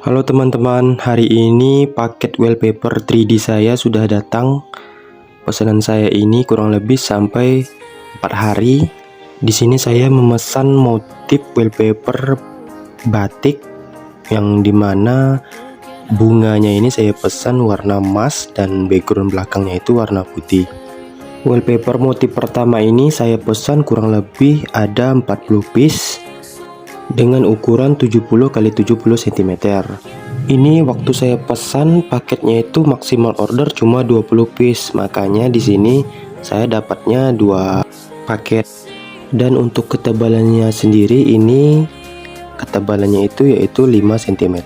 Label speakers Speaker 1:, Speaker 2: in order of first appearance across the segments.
Speaker 1: Halo teman-teman, hari ini paket wallpaper 3D saya sudah datang. Pesanan saya ini kurang lebih sampai 4 hari. Di sini saya memesan motif wallpaper batik yang dimana bunganya ini saya pesan warna emas dan background belakangnya itu warna putih. Wallpaper motif pertama ini saya pesan kurang lebih ada 40 piece dengan ukuran 70 x 70 cm. Ini waktu saya pesan paketnya itu maksimal order cuma 20 piece, makanya di sini saya dapatnya 2 paket. Dan untuk ketebalannya sendiri ini ketebalannya itu yaitu 5 cm.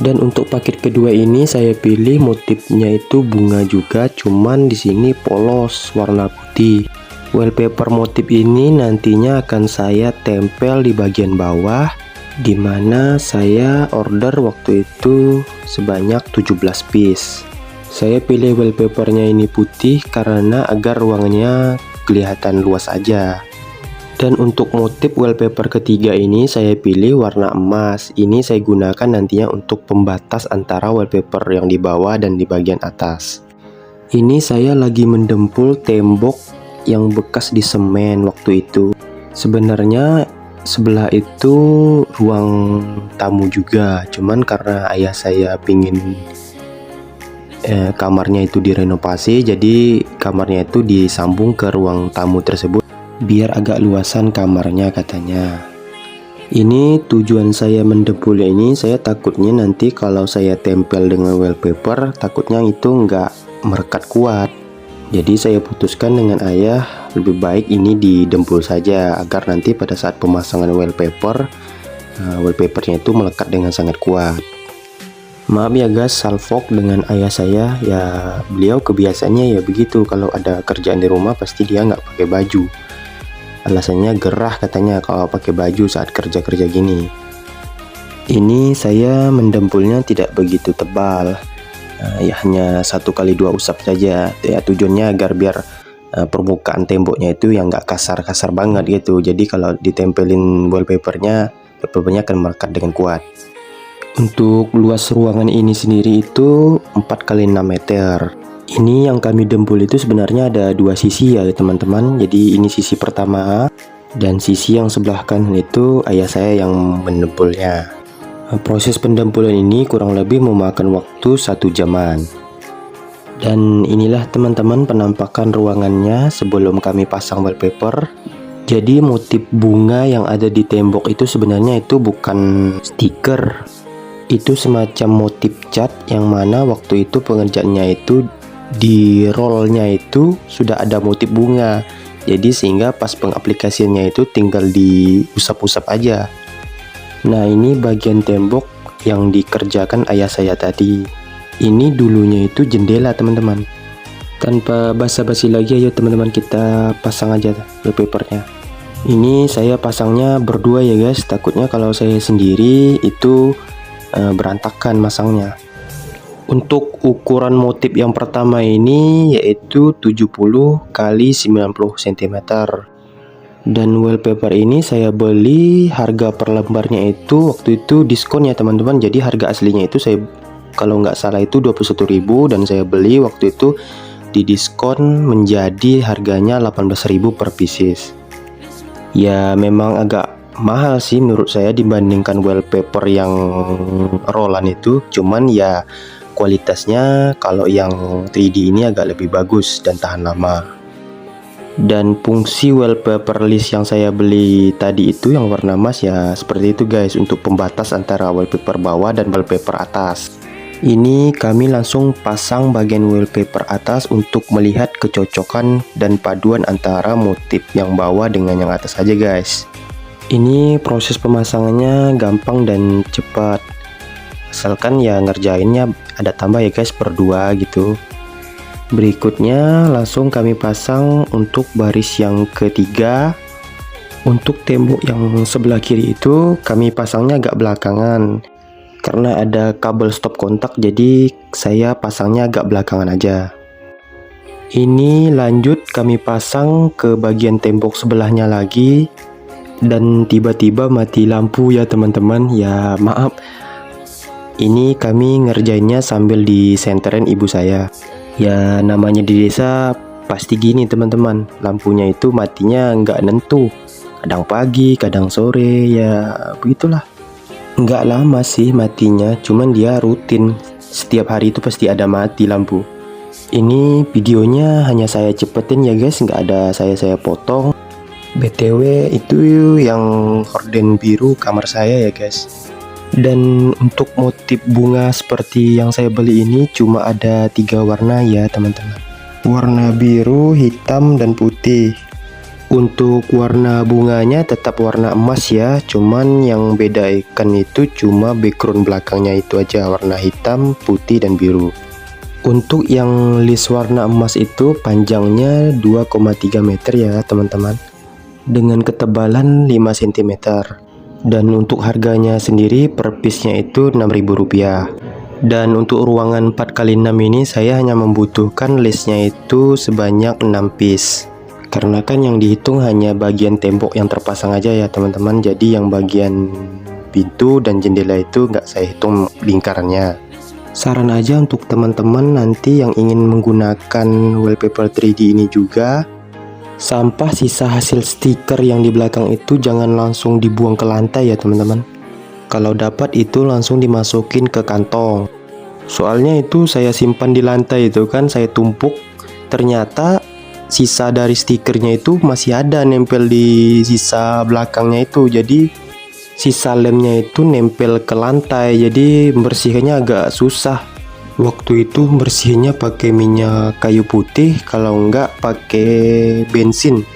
Speaker 1: Dan untuk paket kedua ini saya pilih motifnya itu bunga juga, cuman di sini polos warna putih. Wallpaper motif ini nantinya akan saya tempel di bagian bawah, dimana saya order waktu itu sebanyak 17 piece. Saya pilih wallpapernya ini putih karena agar ruangnya kelihatan luas aja. Dan untuk motif wallpaper ketiga ini saya pilih warna emas. Ini saya gunakan nantinya untuk pembatas antara wallpaper yang di bawah dan di bagian atas. Ini saya lagi mendempul tembok yang bekas di semen waktu itu. Sebenarnya sebelah itu ruang tamu juga, cuman karena ayah saya pingin kamarnya itu direnovasi, jadi kamarnya itu disambung ke ruang tamu tersebut biar agak luasan kamarnya katanya. Ini tujuan saya mendempulnya ini, saya takutnya nanti kalau saya tempel dengan wallpaper takutnya itu nggak merekat kuat. Jadi saya putuskan dengan ayah lebih baik ini didempul saja agar nanti pada saat pemasangan wallpapernya itu melekat dengan sangat kuat. Maaf ya guys, salfok dengan ayah saya, ya beliau kebiasaannya ya begitu, kalau ada kerjaan di rumah pasti dia nggak pakai baju. Alasannya gerah katanya kalau pakai baju saat kerja-kerja gini. Ini saya mendempulnya tidak begitu tebal. Ya hanya 1 x 2 usap saja ya, tujuannya agar biar permukaan temboknya itu yang nggak kasar-kasar banget gitu. Jadi kalau ditempelin wallpapernya akan melekat dengan kuat. Untuk luas ruangan ini sendiri itu 4 x 6 meter. Ini yang kami dempul itu sebenarnya ada 2 sisi ya teman-teman. Jadi ini sisi pertama dan sisi yang sebelah kanan itu ayah saya yang mendempulnya. Proses pendempulan ini kurang lebih memakan waktu 1 jaman. Dan inilah teman-teman penampakan ruangannya sebelum kami pasang wallpaper. Jadi motif bunga yang ada di tembok itu sebenarnya itu bukan stiker, itu semacam motif cat yang mana waktu itu pengerjaannya itu di rollnya itu sudah ada motif bunga. Jadi sehingga pas pengaplikasiannya itu tinggal diusap-usap aja. Nah ini bagian tembok yang dikerjakan ayah saya tadi. Ini dulunya itu jendela teman-teman. Tanpa basa-basi lagi, ayo teman-teman kita pasang aja wallpapernya. Ini saya pasangnya berdua ya guys, takutnya kalau saya sendiri itu berantakan masangnya. Untuk ukuran motif yang pertama ini yaitu 70 x 90 cm. Dan wallpaper ini saya beli harga per lembarnya itu waktu itu diskon ya teman-teman. Jadi harga aslinya itu saya kalau nggak salah itu 21.000 dan saya beli waktu itu di diskon menjadi harganya 18.000 per pieces. Ya memang agak mahal sih menurut saya dibandingkan wallpaper yang rollan itu, cuman ya kualitasnya kalau yang 3D ini agak lebih bagus dan tahan lama. Dan fungsi wallpaper list yang saya beli tadi itu yang warna emas ya seperti itu guys, untuk pembatas antara wallpaper bawah dan wallpaper atas. Ini kami langsung pasang bagian wallpaper atas untuk melihat kecocokan dan paduan antara motif yang bawah dengan yang atas aja guys. Ini proses pemasangannya gampang dan cepat, asalkan ya ngerjainnya ada tambah ya guys berdua gitu. Berikutnya langsung kami pasang untuk baris yang ketiga. Untuk tembok yang sebelah kiri itu kami pasangnya agak belakangan karena ada kabel stop kontak, jadi saya pasangnya agak belakangan aja. Ini lanjut kami pasang ke bagian tembok sebelahnya lagi, dan tiba-tiba mati lampu ya teman-teman. Ya maaf, Ini kami ngerjainnya sambil disenterin ibu saya. Ya namanya di desa pasti gini teman-teman, lampunya itu matinya nggak nentu. Kadang pagi, kadang sore, ya begitulah. Nggak lama sih matinya, cuman dia rutin. Setiap hari itu pasti ada mati lampu. Ini videonya hanya saya cepetin ya guys, nggak ada saya potong. BTW itu yang horden biru kamar saya ya guys. Dan untuk motif bunga seperti yang saya beli ini cuma ada 3 warna ya teman-teman. Warna biru, hitam, dan putih. Untuk warna bunganya tetap warna emas ya, cuman yang beda ikan itu cuma background belakangnya itu aja warna hitam, putih, dan biru. Untuk yang list warna emas itu panjangnya 2,3 meter ya teman-teman, dengan ketebalan 5 cm. Dan untuk harganya sendiri per piece-nya itu Rp6.000. Dan untuk ruangan 4x6 ini saya hanya membutuhkan listnya itu sebanyak 6 piece. Karena kan yang dihitung hanya bagian tembok yang terpasang aja ya teman-teman. Jadi yang bagian pintu dan jendela itu nggak saya hitung lingkarannya. Saran aja untuk teman-teman nanti yang ingin menggunakan wallpaper 3D ini juga, sampah sisa hasil stiker yang di belakang itu jangan langsung dibuang ke lantai ya teman-teman. Kalau dapat itu langsung dimasukin ke kantong. Soalnya itu saya simpan di lantai itu kan, saya tumpuk. Ternyata sisa dari stikernya itu masih ada nempel di sisa belakangnya itu. Jadi sisa lemnya itu nempel ke lantai. Jadi membersihkannya agak susah. Waktu itu bersihnya pakai minyak kayu putih, kalau enggak pakai bensin.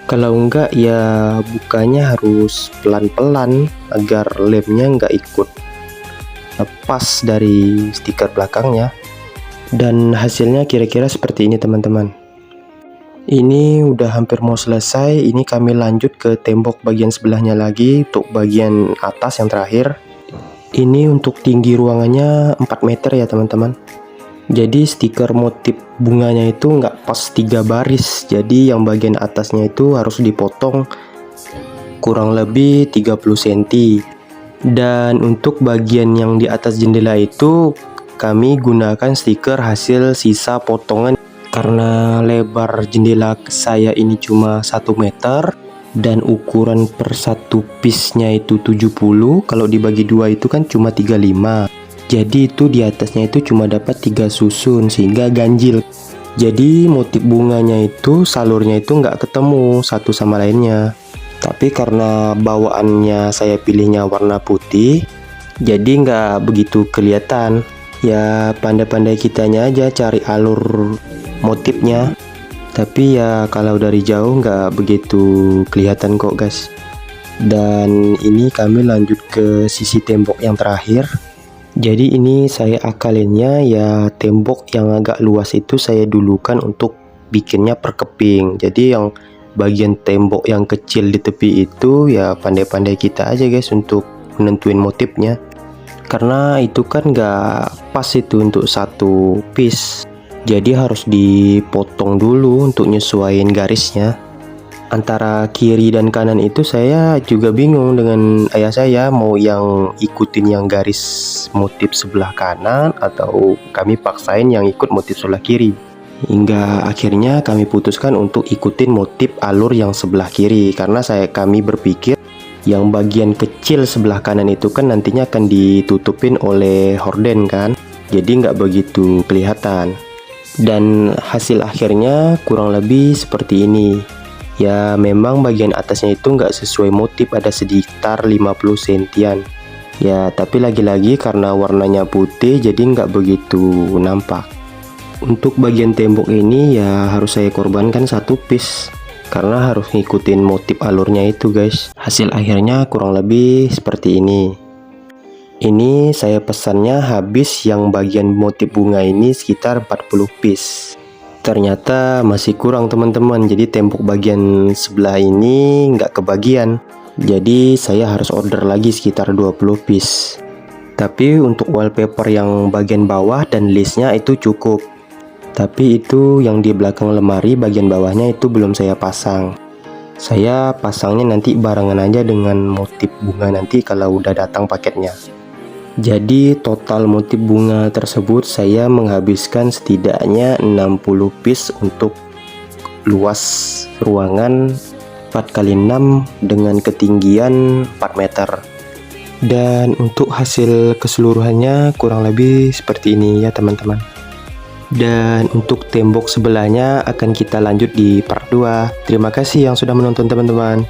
Speaker 1: Kalau enggak ya bukanya harus pelan-pelan agar lemnya enggak ikut lepas dari stiker belakangnya. Dan hasilnya kira-kira seperti ini teman-teman. Ini udah hampir mau selesai. Ini kami lanjut ke tembok bagian sebelahnya lagi untuk bagian atas yang terakhir. Ini untuk tinggi ruangannya 4 meter ya teman-teman. Jadi stiker motif bunganya itu nggak pas 3 baris. Jadi yang bagian atasnya itu harus dipotong kurang lebih 30 cm. Dan untuk bagian yang di atas jendela itu kami gunakan stiker hasil sisa potongan. Karena lebar jendela saya ini cuma 1 meter. Dan ukuran per satu piece-nya itu 70, kalau dibagi 2 itu kan cuma 35. Jadi itu di atasnya itu cuma dapat 3 susun sehingga ganjil. Jadi motif bunganya itu salurnya itu nggak ketemu satu sama lainnya. Tapi karena bawaannya saya pilihnya warna putih, jadi nggak begitu kelihatan. Ya pandai-pandai kitanya aja cari alur motifnya. Tapi ya kalau dari jauh nggak begitu kelihatan kok guys. Dan ini kami lanjut ke sisi tembok yang terakhir. Jadi ini saya akalinnya ya tembok yang agak luas itu saya dulukan untuk bikinnya per keping. Jadi yang bagian tembok yang kecil di tepi itu ya pandai-pandai kita aja guys untuk menentuin motifnya. Karena itu kan nggak pas itu untuk satu piece. Jadi harus dipotong dulu untuk nyesuaiin garisnya. Antara kiri dan kanan itu saya juga bingung dengan ayah saya, mau yang ikutin yang garis motif sebelah kanan atau kami paksain yang ikut motif sebelah kiri. Hingga akhirnya kami putuskan untuk ikutin motif alur yang sebelah kiri. Karena kami berpikir yang bagian kecil sebelah kanan itu kan nantinya akan ditutupin oleh horden kan. Jadi nggak begitu kelihatan. Dan hasil akhirnya kurang lebih seperti ini. Ya memang bagian atasnya itu nggak sesuai motif, ada sekitar 50 sentian. Ya tapi lagi-lagi karena warnanya putih jadi nggak begitu nampak. Untuk bagian tembok ini ya harus saya korbankan 1 piece. Karena harus ngikutin motif alurnya itu guys. Hasil akhirnya kurang lebih seperti ini. Ini saya pesannya habis yang bagian motif bunga ini sekitar 40 piece. Ternyata masih kurang teman-teman. Jadi tembok bagian sebelah ini nggak kebagian. Jadi saya harus order lagi sekitar 20 piece. Tapi untuk wallpaper yang bagian bawah dan listnya itu cukup. Tapi itu yang di belakang lemari bagian bawahnya itu belum saya pasang. Saya pasangnya nanti barengan aja dengan motif bunga nanti kalau udah datang paketnya. Jadi total motif bunga tersebut saya menghabiskan setidaknya 60 piece untuk luas ruangan 4x6 dengan ketinggian 4 meter. Dan untuk hasil keseluruhannya kurang lebih seperti ini ya teman-teman. Dan untuk tembok sebelahnya akan kita lanjut di part 2. Terima kasih yang sudah menonton teman-teman.